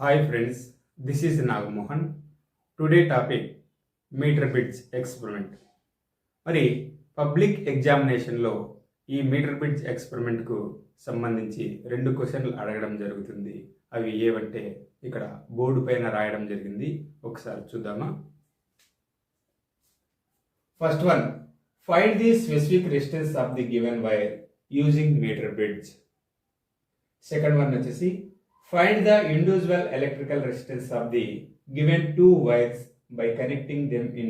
Hi friends, this is Nagmohan. Today topic metre bits experiment. మరి public ఎగ్జామినేషన్లో ఈ metre bits ఎక్స్పెరిమెంట్కు సంబంధించి 2 క్వశ్చన్లు అడగడం జరుగుతుంది. అవి ఏవంటే ఇక్కడ బోర్డు పైన రాయడం జరిగింది. ఒకసారి చూద్దామా. First one, find the specific resistance of the given wire using metre bits. Second one వచ్చేసి find the individual electrical resistance of the given two wires by connecting them in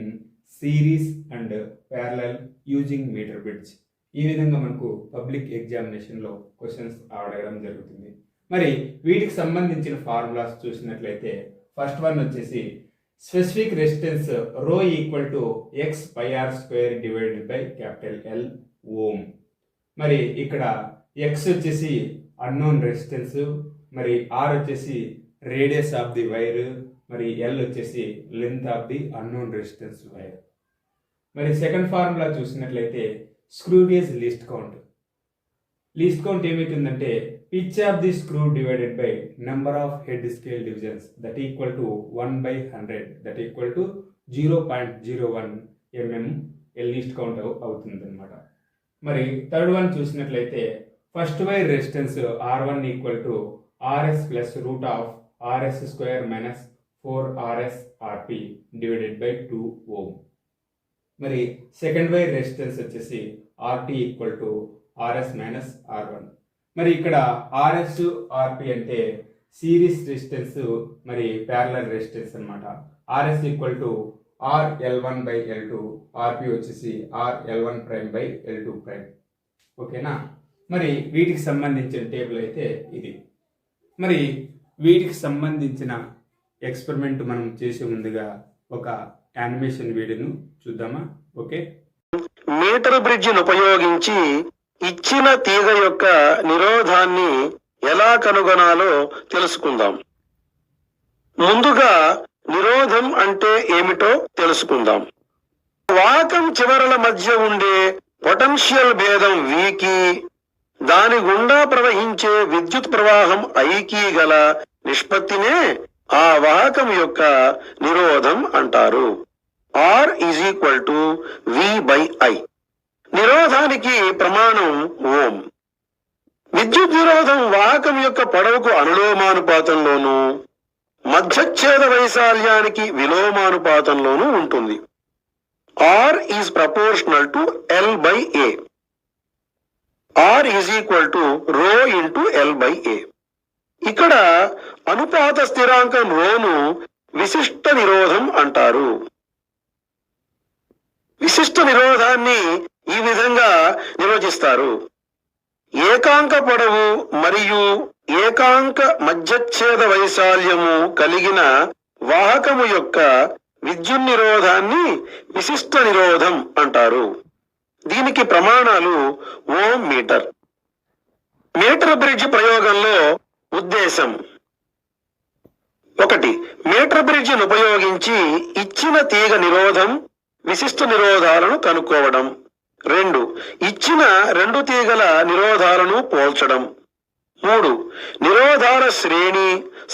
series and parallel using meter bits. ఈ విధంగా మనకు public ఎగ్జామినేషన్లో questions అడగడం జరుగుతుంది. మరి వీటికి సంబంధించిన ఫార్ములాస్ చూసినట్లయితే ఫస్ట్ వన్ వచ్చేసి specific resistance rho equal to X pi R square divided by capital L ohm. మరి ఇక్కడ ఎక్స్ వచ్చేసి అన్నోన్ రెసిస్టెన్స్, మరి ఆర్ వచ్చేసి రేడియస్ ఆఫ్ ది వైర్, మరి ఎల్ వచ్చేసి length of the unknown resistance wire. మరి second formula చూసినట్లయితే screw gauge least count. Least count ఏమవుతుందంటే pitch of the screw divided by number of head scale divisions that equal to 1/100 that equal to 0.01 mm least count అవుతుంది అనమాట. మరి third one చూసినట్లయితే first wire resistance R1 equal to RS plus root of RS square minus 4RS RP divided by 2 ohm. మరి second wire resistance వచ్చేసి RT equal to RS minus R1. మరి ఇక్కడ RS RP అంటే series resistance మరి parallel resistance అనమాట. RS equal to RL1 by L2, RP వచ్చేసి RL1 prime by L2 prime. ఓకేనా. మరి వీటికి సంబంధించిన టేబుల్ అయితే ఇది. మరి వీటికి సంబంధించిన ఎక్స్పెరిమెంట్ మనం చేసే ముందుగా ఒక యానిమేషన్ వీడియోను చూద్దామా. ఓకే. మీటర్ బ్రిడ్జిని ఉపయోగించి ఇచ్చిన తీగ యొక్క నిరోధాన్ని ఎలా కనుగొనాలో తెలుసుకుందాం. ముందుగా నిరోధం అంటే ఏమిటో తెలుసుకుందాం. వాహకం చివరల మధ్య ఉండే పొటెన్షియల్ భేదం Vకి దాని గుండా ప్రవహించే విద్యుత్ ప్రవాహం Iకి గల నిష్పత్తినే ఆ వాహకం యొక్క నిరోధం అంటారు. R is equal to V/I. నిరోధానికి ప్రమాణం ఓం. విద్యుత్ నిరోధం వాహకం యొక్క పొడవుకు అనులోమానుపాతంలోనూ మధ్యచ్ఛేద వైశాల్యానికి విలోమానుపాతంలోనూ ఉంటుంది. R is proportional to L/A. R is equal to rho into L/A. ఇక్కడ అనుపాత స్థిరాంకం రోను విశిష్ట నిరోధం అంటారు. విశిష్ట నిరోధాన్ని ఈ విధంగా నిర్వచిస్తారు. ఏకాంక పొడవు మరియు ఏకాంక మధ్యచ్ఛేద వైశాల్యము కలిగిన వాహకము యొక్క విద్యుత్ నిరోధాన్ని విశిష్ట నిరోధం అంటారు. దీనికి ప్రమాణాలు ఓం మీటర్. మీటర్ బ్రిడ్జ్ ప్రయోగంలో ఉద్దేశం: 1. మీటర్ బ్రిడ్జిని ఉపయోగించి ఇచ్చిన తీగ నిరోధం, విశిష్ట నిరోధాలను కనుక్కోవడం. 2. ఇచ్చిన 2 తీగల నిరోధాలను పోల్చడం. 3. నిరోధాల శ్రేణి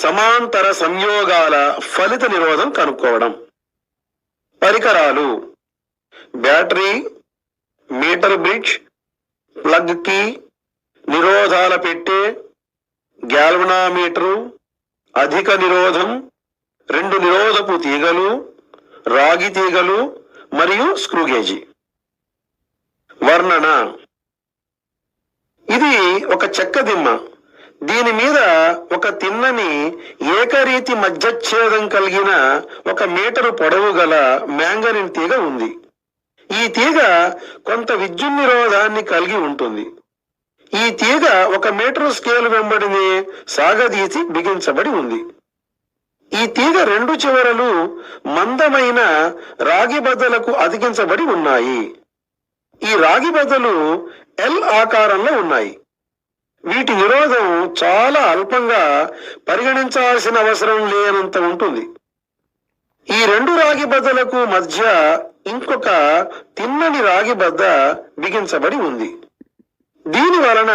సమాంతర సంయోగాల ఫలిత నిరోధం కనుక్కోవడం. పరికరాలు: battery, meter bridge, plug key, నిరోధాల పెట్టె, గ్యాల్వనామీటరు, అధిక నిరోధం, 2 నిరోధపు తీగలు, రాగి తీగలు మరియు స్క్రూగేజీ. వర్ణన: ఇది ఒక చెక్క దిమ్మ. దీని మీద ఒక తిన్నని ఏకరీతి మధ్యచ్ఛేదం కలిగిన 1 మీటరు పొడవు గల మ్యాంగనీన్ తీగ ఉంది. ఈ తీగ కొంత విద్యుత్ నిరోధాన్ని కలిగి ఉంటుంది. ఈ తీగ 1 మీటర్ స్కేల్ వెంబడిని సాగదీసి బిగించబడి ఉంది. ఈ తీగ 2 చివరలు మందమైన రాగి బద్దలకు అతికించబడి ఉన్నాయి. ఈ రాగి బద్దలు L ఆకారంలో ఉన్నాయి. వీటి నిరోధం చాలా అల్పంగా, పరిగణించాల్సిన అవసరం లేనంత ఉంటుంది. ఈ 2 రాగి బద్దలకు మధ్య ఇంకొక తిన్నని రాగి బద్ద బిగించబడి ఉంది. దీని వలన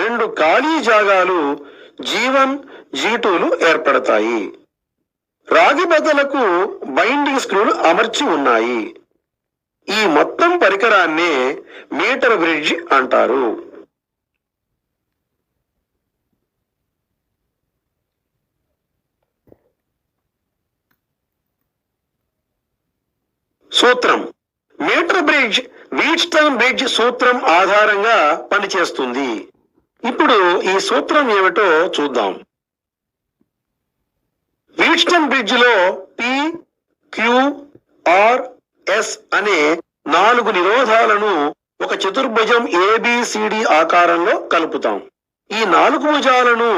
2 ఖాళీ జాగాలు G1 G2లు ఏర్పడతాయి. రాగి బద్దలకు బైండింగ్ స్క్రూలు అమర్చి ఉన్నాయి. ఈ మొత్తం పరికరాన్నే మీటర్ బ్రిడ్జ్ అంటారు. సూత్రం. మీటర్ బ్రిడ్జ్ వీట్స్టోన్ బ్రిడ్జ్ సూత్రం ఆధారంగా పనిచేస్తుంది. ఇప్పుడు ఈ సూత్రం ఏమిటో చూద్దాం. వీట్స్టోన్ బ్రిడ్జ్ లో P, Q, R, S అనే 4 నిరోధాలను ఒక చతుర్భుజం ABCD ఆకారంలో కలుపుతాం. ఈ 4 భుజాలను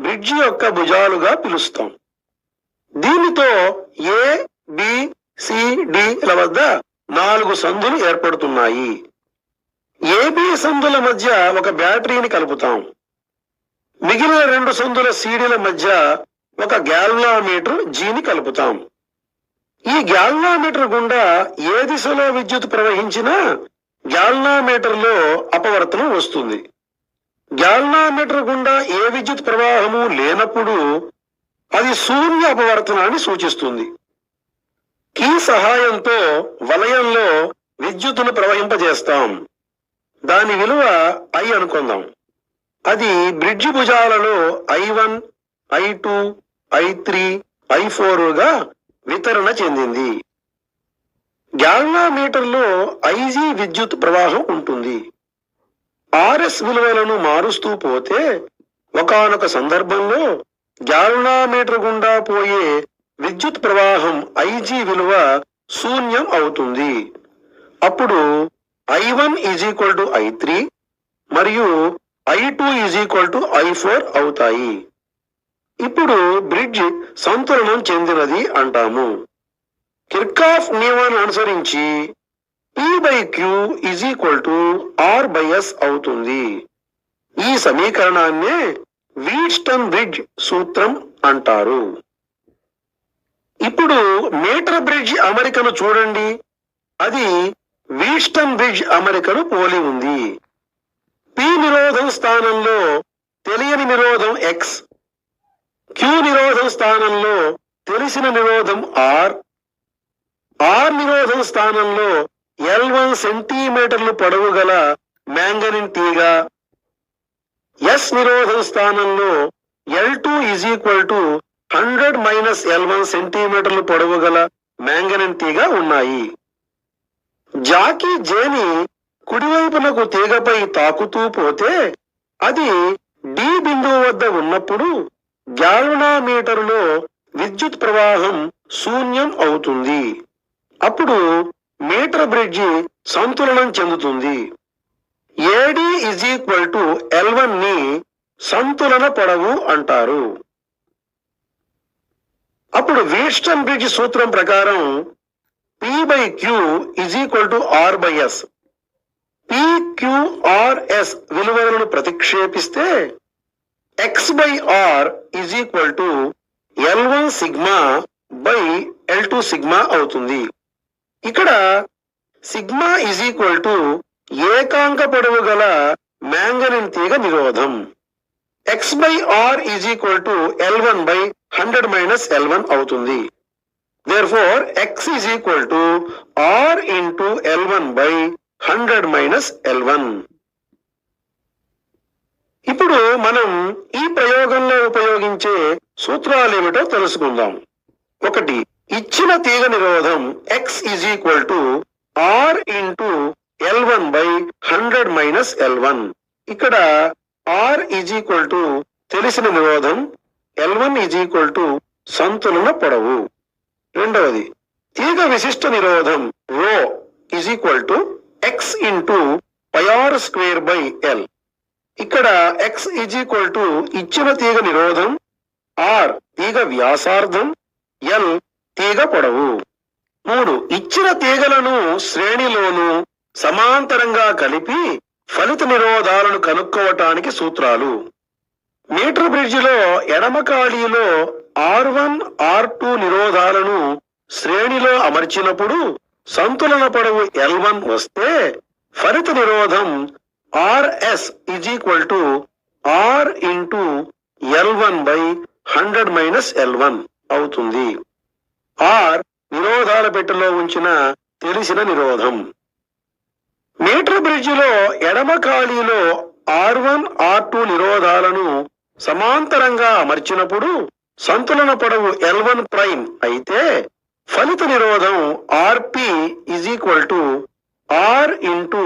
బ్రిడ్జి యొక్క భుజాలుగా పిలుస్తాం. దీనితో A, B, C, D ల వద్ద 4 సందులు ఏర్పడుతున్నాయి. AB సందుల మధ్య ఒక బ్యాటరీని కలుపుతాం. మిగిలిన 2 సందుల CDల మధ్య ఒక గ్యాల్వామీటర్ Gని కలుపుతాం. ఈ గ్యాల్వామీటర్ గుండా ఏ దిశలో విద్యుత్ ప్రవహించినా గ్యాల్వామీటర్ లో అపవర్తనం వస్తుంది. గ్యాల్వామీటర్ గుండా ఏ విద్యుత్ ప్రవాహము లేనప్పుడు అది శూన్య అపవర్తనాన్ని సూచిస్తుంది. కీ సహాయంతో వలయంలో విద్యుత్తును ప్రవహింపజేస్తాం. దాని విలువ I అనుకుందాం. అది bridge భుజాలలో I1, I2, I3, I4 గా వితరణ చెందింది. గ్యాల్వామీటర్ లో IG విద్యుత్ ప్రవాహం ఉంటుంది. RS విలువలను మారుస్తూ పోతే ఒకానొక సందర్భంలో గ్యాల్వామీటర్ గుండా పోయే విద్యుత్ ప్రవాహం IG విలువ శూన్యం అవుతుంది. అప్పుడు I1 = I3 మరియు I2 = I4 అవుతాయి. ఇప్పుడు బ్రిడ్జ్ సంతులనం చెందినది అంటాము. కిర్చాఫ్ నియమాన్ని అనుసరించి P/Q = R/S అవుతుంది. ఈ సమీకరణాన్నే వీట్స్టోన్ బ్రిడ్జ్ సూత్రం అంటారు. ఇప్పుడు మీటర్ బ్రిడ్జ్ అమరికను చూడండి. అది వీట్స్టోన్ బ్రిడ్జ్ అమరికను పోలి ఉంది. P నిరోధం స్థానంలో తెలియని నిరోధం X, Q నిరోధం స్థానంలో తెలిసిన నిరోధం R, R నిరోధం స్థానంలో L1 సెంటీమీటర్లు పొడవు గల మ్యాంగనీన్ తీగ, S నిరోధం స్థానంలో L2 = 100 - L1 సెంటీమీటర్లు పొడవు గల మ్యాంగనీన్ తీగ ఉన్నాయి. జాకీ జేని కుడివైపునకు తీగపై తాకుతూ పోతే అది D బిందువు వద్ద ఉన్నప్పుడు గ్యాల్వామీటరులో విద్యుత్ ప్రవాహం శూన్యం అవుతుంది. అప్పుడు మీటర్ బ్రిడ్జి సంతులనం చెందుతుంది. AD = L1 ని సంతులన పొడవు అంటారు. అప్పుడు వీట్స్టోన్ బ్రిడ్జ్ సూత్రం ప్రకారం P/Q = R/S. PQRS విలువలను ప్రతిక్షేపిస్తే X/R = L1 sigma L2 sigma అవుతుంది. ఇక్కడ సిగ్మా ఏకాంక పొడవు గల మ్యాంగనీన్ తీగ నిరోధం. X/R = L1 100 - L1 అవుతుంది. Therefore, X = R into L1 100 - L1. ఇప్పుడు మనం ఈ ప్రయోగంలో ఉపయోగించే సూత్రాలేమిటో తెలుసుకుందాం. 1. ఇచ్చిన తీగ నిరోధం X = R into L1 100 - L1. ఇక్కడ R = తెలిసిన నిరోధం, L1 = సంతులన పొడవు. 2. తీగ విశిష్ట నిరోధం ρ = X into πr² L. ఇక్కడ X = ఇచ్చిన తీగ నిరోధం, R తీగ వ్యాసార్థం, L తీగ పొడవు. 3. ఇచ్చిన తీగలను శ్రేణిలోను సమాంతరంగా కలిపి ఫలిత నిరోధాలను కనుక్కోవటానికి సూత్రాలు. మీటర్ బ్రిడ్జిలో ఎడమ ఖాళీలో R1, R2 నిరోధాలను శ్రేణిలో అమర్చినప్పుడు సంతులన పొడవు L1 వస్తే ఫలిత నిరోధం RS = R into L1/100 - అవుతుంది. R నిరోధాల పెట్టెలో ఉంచిన తెలిసిన నిరోధం. మీటర్ బ్రిడ్జిలో ఎడమ ఖాళీలో R1, R2 నిరోధాలను సమాంతరంగా అమర్చినప్పుడు సంతులన పొడవు L1' అయితే ఫలిత నిరోధం Rp R ఇంటూ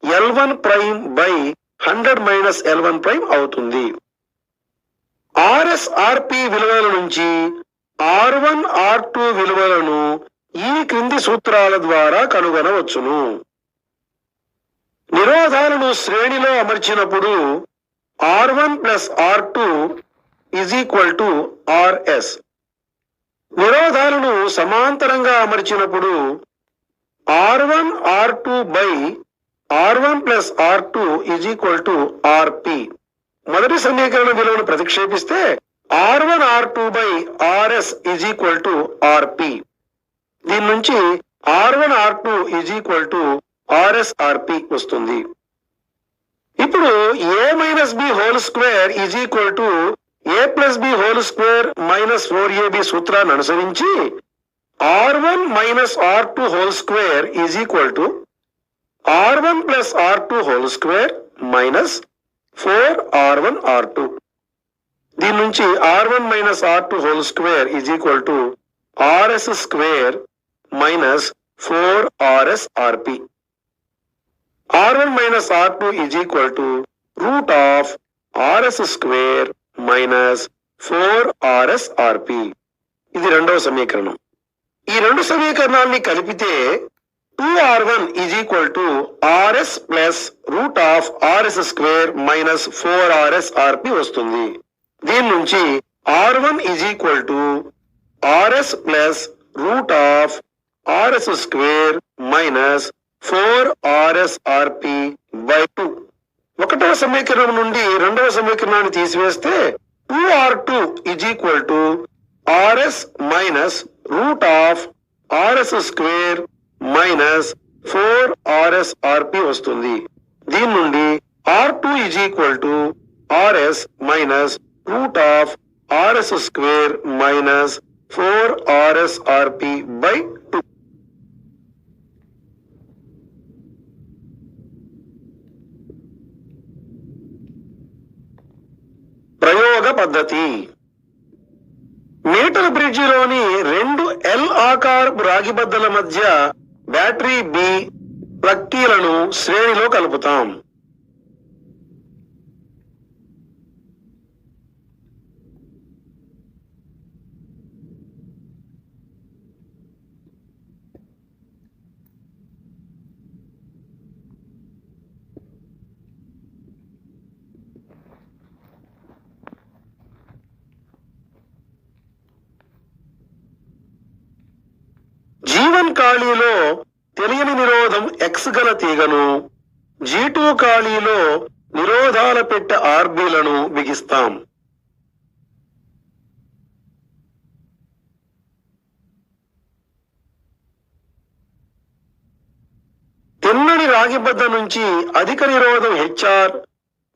L1'/100 - అవుతుంది. RS/Rp విలువల నుంచి R1, R2 విలువలను ఈ క్రింది సూత్రాల ద్వారా కనుగొనవచ్చును. నిరోధాలను శ్రేణిలో అమర్చినప్పుడు R1 + R2 Rs. నిరోధాలను సమాంతరంగా అమర్చినప్పుడు R1, R2/R1 + R2 Rp. మొదటి సమీకరణ విలువను ప్రతిక్షేపిస్తే R1, R2/Rs Rp. దీని నుంచి R1, R2 Rs/Rp వస్తుంది. ఇప్పుడు a-b² - సూత్రాన్ని అనుసరించి R1 - R2² R1 + R2² - 4R1R2. దీని నుంచి R1 - R2² Rs² - 4Rs/Rp. R1 - R2 √Rs² - 4Rs/Rp. ఇది రెండవ సమీకరణం. ఈ రెండు సమీకరణాన్ని కలిపితే 2R1 Rs + √Rs² - 4Rs/Rp వస్తుంది. దీని నుంచి R1 Rs + √Rs² - 4Rs/Rp/2. ఒకటవ సమీకరణం నుండి రెండవ సమీకరణాన్ని తీసివేస్తే 2R2 Rs - √Rs² - 4Rs/Rp వస్తుంది. దీని నుండి R2 Rs - √Rs² - 4Rs/Rp/2. ప్రయోగ పద్ధతి. మీటర్ బ్రిడ్జిలోని రెండు L ఆకారపు రాగి బద్దల మధ్య బ్యాటరీ B ప్లగ్ కీలను శ్రేణిలో కలుపుతాం. G1 ఖాళీలో తెలియని నిరోధం X గల తీగను, G2 ఖాళీలో నిరోధాల పెట్టె RBలను బిగిస్తాం. తిన్నని రాగిబద్ద నుంచి అధిక నిరోధం HR,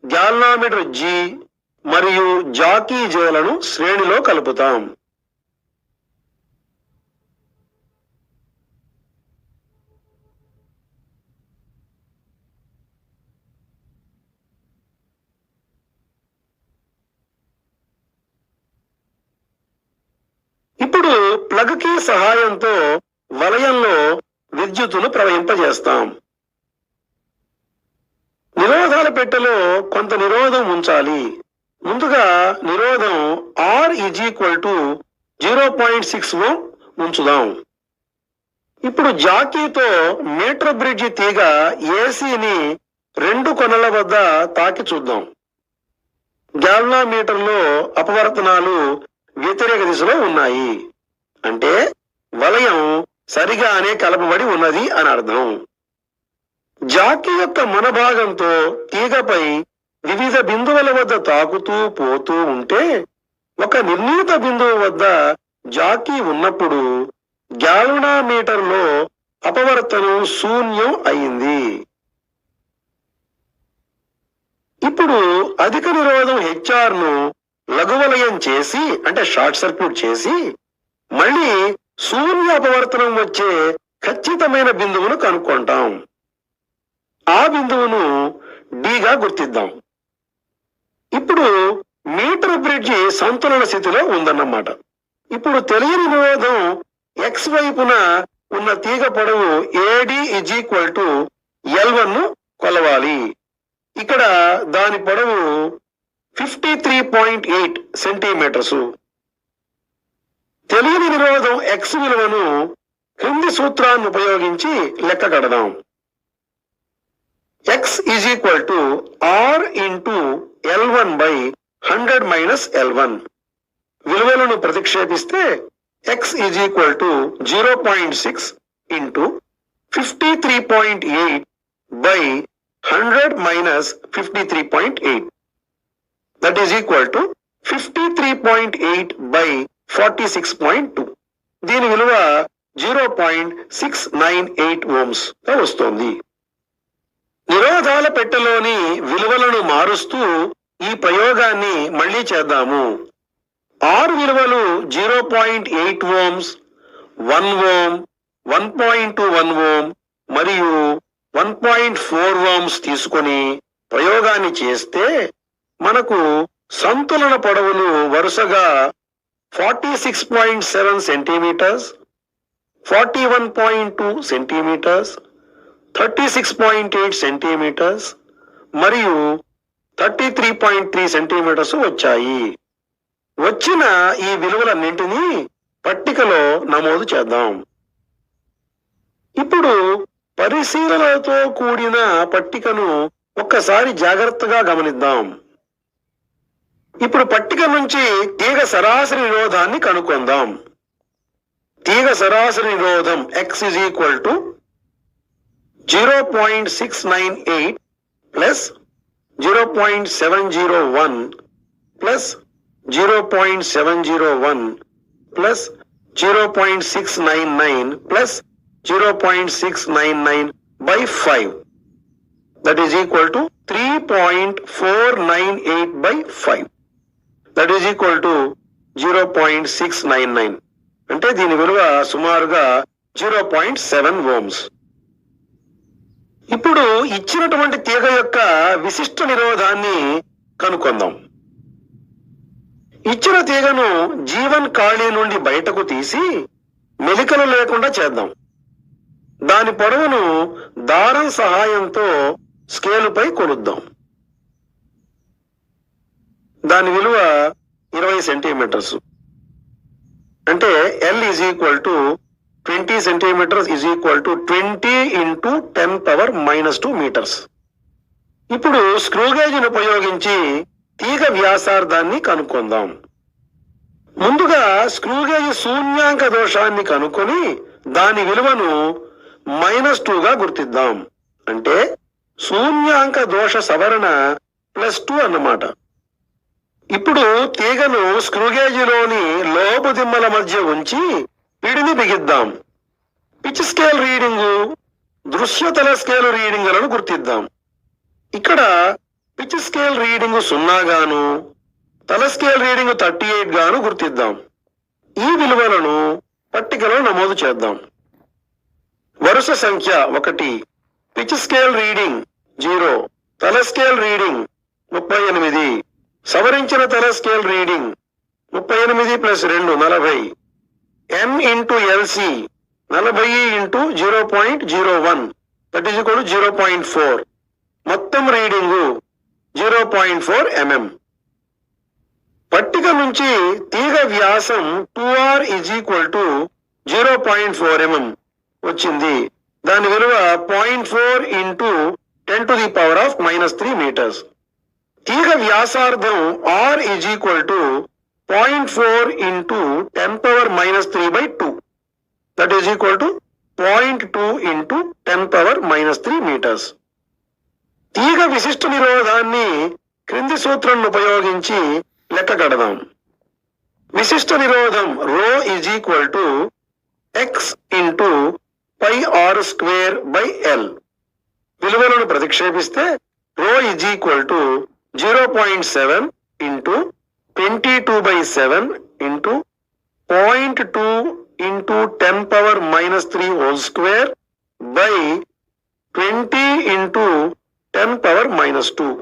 గ్యాల్వామీటర్ G మరియు జాకీ Jలను శ్రేణిలో కలుపుతాం. ఇప్పుడు ప్లగ్ కీ సహాయంతో వలయంలో విద్యుత్తును ప్రవహింపజేస్తాం. నిరోధాల పెట్టెలో కొంత నిరోధం ఉంచాలి. ముందుగా నిరోధం R 0.6 ఓం ఉంచుదాం. ఇప్పుడు జాకీతో మీటర్ బ్రిడ్జి తీగ ఏసీని రెండు కొనల వద్ద తాకి చూద్దాం. గ్యాల్వామీటర్లో అపవర్తనాలు వ్యతిరేక దిశలో ఉన్నాయి. అంటే వలయం సరిగానే కలపబడి ఉన్నది అని అర్థం. జాకీ యొక్క మనభాగంతో తీగపై వివిధ బిందువుల వద్ద తాకుతూ పోతూ ఉంటే ఒక నిర్ణీత బిందువు వద్ద జాకీ ఉన్నప్పుడు గ్యాల్వామీటర్లో అపవర్తనం శూన్యం అయింది. ఇప్పుడు అధిక నిరోధం HR ను లఘువలయం చేసి అంటే షార్ట్ సర్క్యూట్ చేసి మళ్ళీ శూన్యాపవర్తనం వచ్చే ఖచ్చితమైన బిందువును కనుక్కుంటాం. ఆ బిందువును డిగా గుర్తిద్దాం. ఇప్పుడు మీటర్ బ్రిడ్జి సంతులన స్థితిలో ఉందన్నమాట. ఇప్పుడు తెలియని నిరోధం ఎక్స్ వైపున ఉన్న తీగ పొడవు ఏడి = L1 ను కొలవాలి. ఇక్కడ దాని పొడవు 53.8 సెంటీమీటర్స్. తెలియని నిరోధం ఎక్స్ విలువను క్రింది సూత్రాన్ని ఉపయోగించి లెక్క కడదాం. x R × L1/100 - L1 విలువలను ప్రతిక్షేపిస్తే x 0.6 × 53.8/100 - 53.8 that is equal to 53.8/46.2. దీని విలువ 0.698 ohms గా వస్తోంది. నిరోధాల పెట్టెలోని విలువలను మారుస్తూ ఈ ప్రయోగాన్ని మళ్లీ చేద్దాము. R విలువలు 0.8 ohms, 1 ohm, 1.21 ohm మరియు 1.4 ohms తీసుకొని ప్రయోగాన్ని చేస్తే మనకు సంతులన పొడవులు వరుసగా 46.7 సెంటీమీటర్స్, 41.2 సెంటీమీటర్స్, 36.8 సెంటీమీటర్స్ మరియు 33.3 సెంటీమీటర్స్ వచ్చాయి. వచ్చిన ఈ విలువలన్నింటినీ పట్టికలో నమోదు చేద్దాం. ఇప్పుడు పరిశీలనతో కూడిన పట్టికను ఒక్కసారి జాగ్రత్తగా గమనిద్దాం. ఇప్పుడు పట్టిక నుంచి తీగ సరాసరి నిరోధాన్ని కనుక్కుందాం. తీగ సరాసరి నిరోధం x = 0.698 + 0.701 + 0.701 + 0.699 + 0.699/5 that is equal to 3.498/5 that is equal to 0.699 అంటే దీని విలువ సుమారుగా 0.7 ohms. ఇప్పుడు ఇచ్చినటువంటి తీగ యొక్క విశిష్ట నిరోధాన్ని కనుక్కుందాం. ఇచ్చిన తీగను G1 ఖాళీ నుండి బయటకు తీసి మెలికలు లేకుండా చేద్దాం. దాని పొడవును దారం సహాయంతో స్కేలుపై కొలుద్దాం. దాని విలువ 20 సెంటీమీటర్స్. అంటే L = 20 సెంటీమీటర్స్ = 20 × 10⁻⁻2 మీటర్స్. ఇప్పుడు స్క్రూ గేజ్ను ఉపయోగించి తీగ వ్యాసార్థాన్ని కనుక్కుందాం. ముందుగా స్క్రూ గేజ్ శూన్యాంక దోషాన్ని కనుక్కొని దాని విలువను -2గా గుర్తిద్దాం. అంటే శూన్యాంక దోష సవరణ +2 అన్నమాట. ఇప్పుడు తీగను స్క్రూ గేజ్లోని లోపు దిమ్మల మధ్య ఉంచి పిడిని బిగిద్దాం. పిచ్ స్కేల్ రీడింగు, దృశ్యతల స్కేల్ రీడింగులను గుర్తిద్దాం. ఇక్కడ పిచ్ స్కేల్ రీడింగు 0 గాను, తల స్కేల్ రీడింగు 38 గాను గుర్తిద్దాం. ఈ విలువలను పట్టికలో నమోదు చేద్దాం. వరుస సంఖ్య 1, పిచ్ స్కేల్ రీడింగ్ 0, తల స్కేల్ రీడింగ్ 38, సవరించిన తల scale reading 38 + 2 40, N × LC 40 × 0.01 that is equal to 0.4, మొత్తం రీడింగు 0.4 mm. పట్టిక నుంచి తీగ వ్యాసం 2R = 0.4 mm వచ్చింది. దాని విలువ 0.4 × 10⁻³ మీటర్స్. తీగ వ్యాసార్థం R = 0.4 × 10⁻³ that is equal to 0.2 × 10⁻³ metres. తీగ విశిష్ట నిరోధాన్ని క్రింది సూత్రాన్ని ఉపయోగించి లెక్క కడదాం. విశిష్ట నిరోధం ρ = x × πr²/L. విలువలను ప్రతిక్షేపిస్తే ρ = 0.7 × 22/7 into 0.2 into 10 power minus 3 whole square by 20 into 10 power minus 2.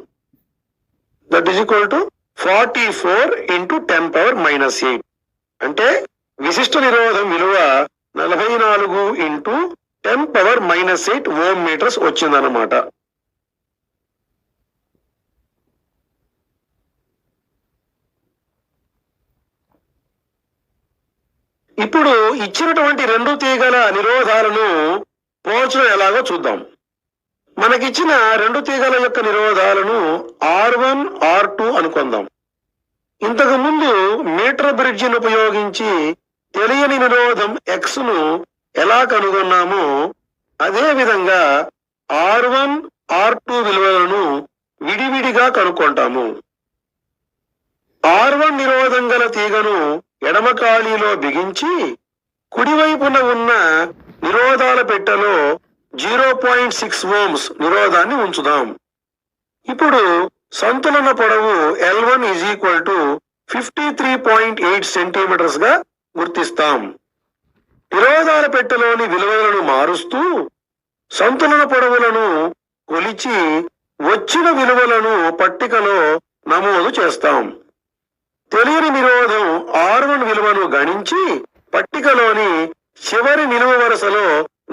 That is equal to 44 into 10 power minus 8. అంటే విశిష్ట నిరోధం విలువ 44 into 10 power minus 8 ohm metres వచ్చిందన్నమాట. ఇప్పుడు ఇచ్చినటువంటి రెండు తీగల నిరోధాలను పోల్చడం ఎలాగో చూద్దాం. మనకిచ్చిన రెండు తీగల యొక్క నిరోధాలను R1, R2 అనుకుందాం. ఇంతకు ముందు మీటర్ బ్రిడ్జిని ఉపయోగించి తెలియని నిరోధం X ను ఎలా కనుగొన్నామో అదే విధంగా R1, R2 విలువలను విడివిడిగా కనుక్కుంటాము. R1 నిరోధం గల తీగను ఎడమ ఖాళీలో బిగించి కుడివైపున ఉన్న నిరోధాల పెట్టెలో 0.6 ఓమ్స్ నిరోధాన్ని ఉంచుదాం. ఇప్పుడు సంతులన పొడవు L1 is equal to 53.8 centimetres గా గుర్తిస్తాం. నిరోధాల పెట్టెలోని విలువలను మారుస్తూ సంతులన పొడవులను కొలిచి వచ్చిన విలువలను పట్టికలో నమోదు చేస్తాం. తెలియని నిరోధం R1 విలువను గణించి పట్టికలోని చివరి నిలువ వరుసలో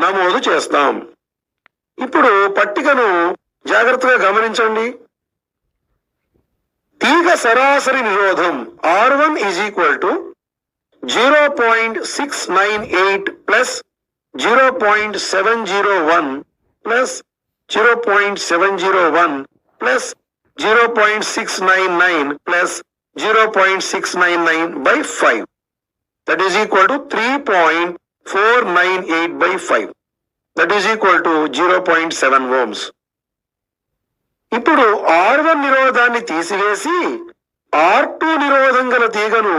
నమోదు చేస్తాం. ఇప్పుడు పట్టికను జాగ్రత్తగా గమనించండి. తీగ సరాసరి నిరోధం R1 is equal to 0.698 plus 0.701 plus 0.701 plus 0.699 plus 0.699 by 5. That is equal to 3.498 by 5. That is equal to 0.7 ohms. ఇప్పుడు R1 నిరోధాన్ని తీసివేసి R2 నిరోధం గల తీగను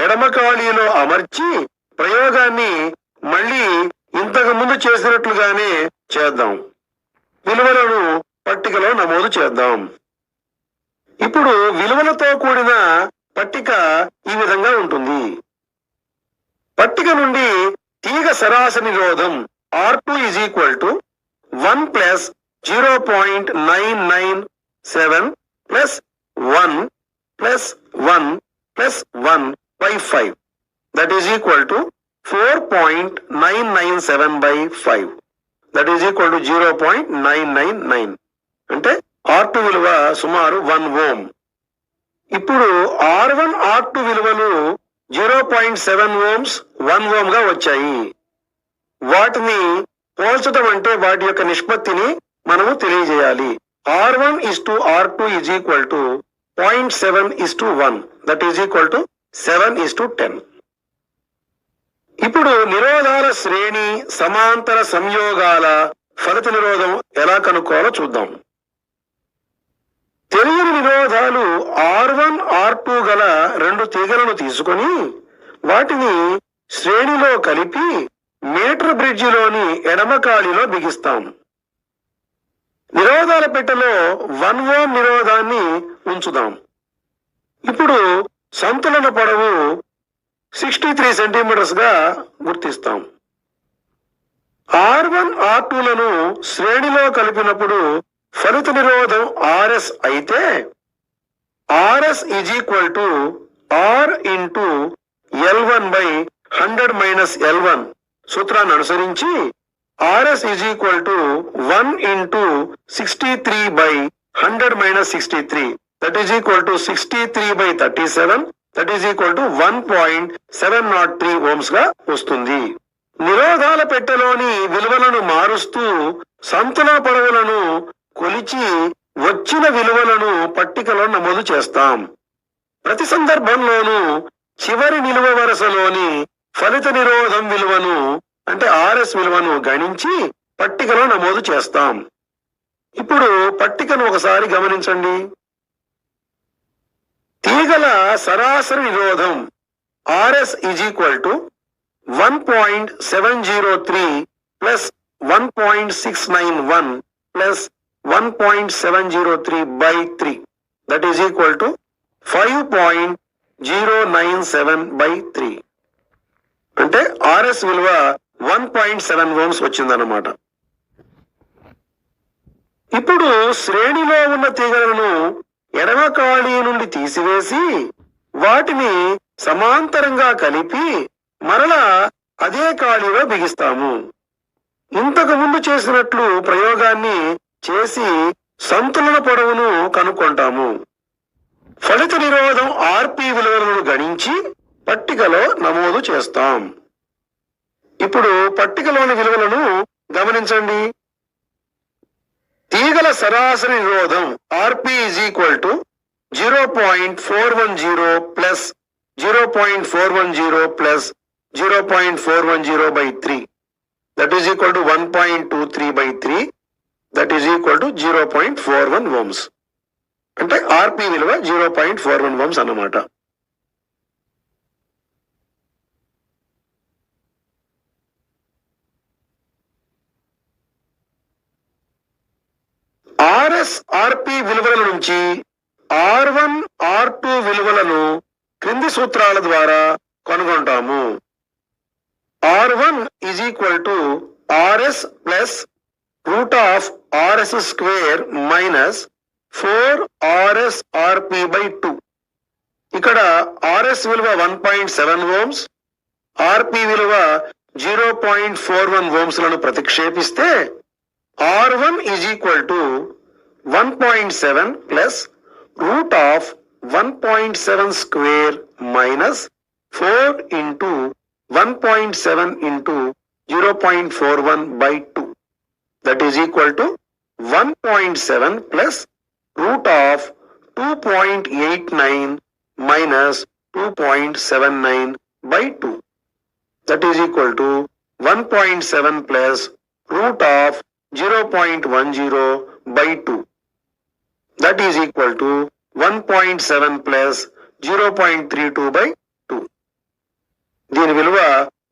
ఎడమ ఖాళీలో అమర్చి ప్రయోగాన్ని మళ్ళీ ఇంతకు ముందు చేసినట్లుగానే చేద్దాం. విలువలను పట్టికలో నమోదు చేద్దాం. ఇప్పుడు విలువలతో కూడిన పట్టిక ఈ విధంగా ఉంటుంది. పట్టిక నుండి తీగ సరాసరి నిరోధం R2 is equal to 1 plus 0.997 plus 1 plus 1 plus 1 by 5. That is equal to 4.997 by 5. That is equal to 0.999. అంటే R2 విలువ సుమారు 1 ఓం. ఇప్పుడు R1, R2 విలువలు 0.7 ఓమ్స్ 1 ఓం గా వచ్చాయి. వాటిని పోల్చడం అంటే వాటి యొక్క నిష్పత్తిని మనము తెలియజేయాలి. R1 is to R2 is equal to 0.7 is to 1. That is equal to 7 is to 10. ఇప్పుడు నిరోధాల శ్రేణి సమాంతర సంయోగాల ఫలిత నిరోధం ఎలా కనుక్కోవాలో చూద్దాం. తెలియని నిరోధాలు R1, R2 గల రెండు తీగలను తీసుకొని వాటిని శ్రేణిలో కలిపి మీటర్ బ్రిడ్జిలోని ఎడమ ఖాళీలో బిగిస్తాం. నిరోధాల పెట్టెలో 1 ఓం నిరోధాన్ని ఉంచుదాం. ఇప్పుడు సంతులన పొడవు 63 సెంటీమీటర్స్ గా గుర్తిస్తాం. R1, R2లను శ్రేణిలో కలిపినప్పుడు ఫలిత నిరోధం RS అయితే RS is equal to R into L1 by 100 minus L1 సూత్రాన్ని అనుసరించి RS is equal to 1 into 63 by 100 minus 63. That is equal to 63 by 37. That is equal to 1.703 ohms గా వస్తుంది. నిరోధాల పెట్టెలోని విలువలను మారుస్తూ సంతులన పొడవులను కొలిచి వచ్చిన విలువలను పట్టికలో నమోదు చేస్తాం. ప్రతి సందర్భంలోనూ చివరి నిలువ వరుసలోని ఫలిత నిరోధం విలువను అంటే RS విలువను గణించి పట్టికలో నమోదు చేస్తాం. ఇప్పుడు పట్టికను ఒకసారి గమనించండి. తీగల సరాసరి నిరోధం RS is equal to 1.703 plus 1.691 plus 1.703 by 3. That is equal to 5.8 0.097/3 అంటే ఆర్ఎస్ విలువ 1.7 ఓమ్స్ వచ్చిందన్నమాట. ఇప్పుడు శ్రేణిలో ఉన్న తీగలను ఎడమ ఖాళీ నుండి తీసివేసి వాటిని సమాంతరంగా కలిపి మరలా అదే ఖాళీలో బిగిస్తాము. ఇంతకు ముందు చేసినట్లు ప్రయోగాన్ని చేసి సంతులన పొడవును కనుక్కుంటాము. ఫలిత నిరోధం ఆర్పి విలువలను గణించి పట్టికలో నమోదు చేస్తాం. ఇప్పుడు పట్టికలోని విలువలను గమనించండి. తీగల సరాసరి నిరోధం ఆర్పి = 0.410 plus 0.410 plus 0.410/3 that is equal to 1.23/3 that is equal to 0.41 ohms. అంటే ఆర్పి విలువ 0.41 ohms అన్నమాట. ఆర్ఎస్ ఆర్పి విలువల నుంచి R1 R2 విలువలను క్రింది సూత్రాల ద్వారా కనుగొంటాము. R1 = RS plus √RS² minus 4RS RP/2. ఇక్కడ RS విలువ 1.7 ohms, RP విలువ 0.41 ohms లను ప్రతిక్షేపిస్తే R1 = 1.7 plus √1.7² minus 4 into 1.7 into 0.41/2 that is equal to 1.7 plus √2.89 minus 2.79/2 that is equal to 1.7 plus √0.10/2 that is equal to 1.7 plus 0.32/2. దీని విలువ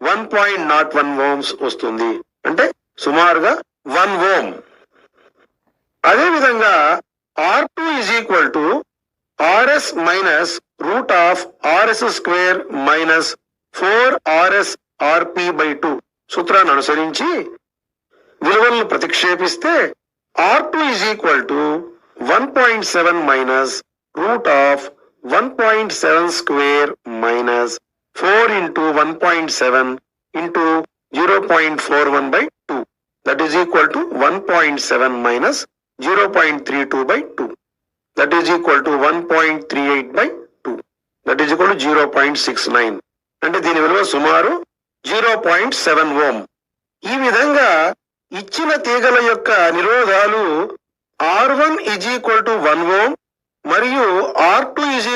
1.01 ohms వస్తుంది. అంటే సుమారుగా 1 ohm. అదేవిధంగా R2 = RS minus √RS² minus 4RS RP/2 సూత్రాన్ని అనుసరించి విలువలను ప్రతిక్షేపిస్తే R2 = 1.7 minus √1.7² minus 4 into 1.7 into 0.41/2 that is equal to 1.7 minus 0.32/2 that is equal to 1.38/2 that is equal to 0.69. అంటే దీని విలువ సుమారు 0.7 ohm. ఈ విధంగా ఇచ్చిన తీగల యొక్క నిరోధాలు R1 = 1 ohm మరియు R2 =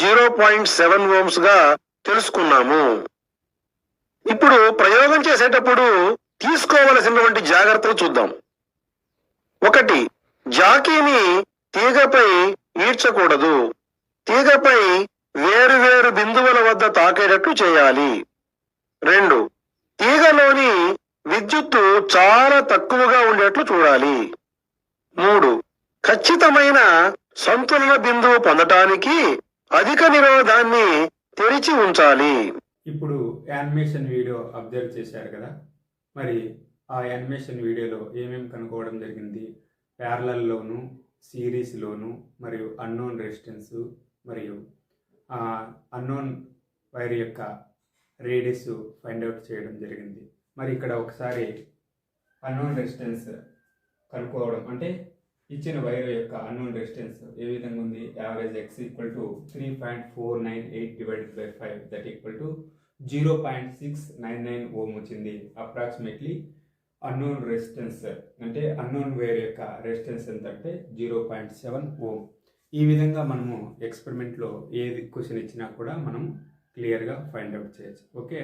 0.7 ohms గా తెలుసుకున్నాము. ఇప్పుడు ప్రయోగం చేసేటప్పుడు తీసుకోవలసినటువంటి జాగ్రత్తలు చూద్దాం. 1. జాకీని తీగపై ఈడ్చకూడదు. తీగపై వేరు బిందువుల వద్ద తాకేటట్లు చేయాలి. 2. తీగలోని విద్యుత్తు చాలా తక్కువగా ఉండేట్లు చూడాలి. 3. ఖచ్చితమైన సంతులన బిందువు పొందటానికి అధిక నిరోధాన్ని తెరిచి ఉంచాలి. ఇప్పుడు యానిమేషన్ వీడియో అబ్జర్వ్ చేశారు కదా, మరి ఆ యానిమేషన్ వీడియోలో ఏమేమి కనుక్కోవడం జరిగింది? ప్యారలల్లోను, సిరీస్లోను, మరియు అన్నోన్ రెసిస్టెన్స్ మరియు అన్నోన్ వైర్ యొక్క రేడియస్ ఫైండ్ అవుట్ చేయడం జరిగింది. మరి ఇక్కడ ఒకసారి అన్నోన్ రెసిస్టెన్స్ కనుక్కోవడం అంటే ఇచ్చిన వైర్ యొక్క అన్నోన్ రెసిస్టెన్స్ ఏ విధంగా ఉంది? Average X = 3.498/5 that equal to 0.699 ohm వచ్చింది. అప్రాక్సిమేట్లీ అన్నోన్ రెసిస్టెన్స్ అంటే అన్నోన్ వైర్ యొక్క రెసిస్టెన్స్ ఎంత అంటే 0.7 ohm. ఈ విధంగా మనము ఎక్స్పెరిమెంట్లో ఏది క్వశ్చన్ ఇచ్చినా కూడా మనం క్లియర్గా ఫైండ్ అవుట్ చేయొచ్చు. ఓకే.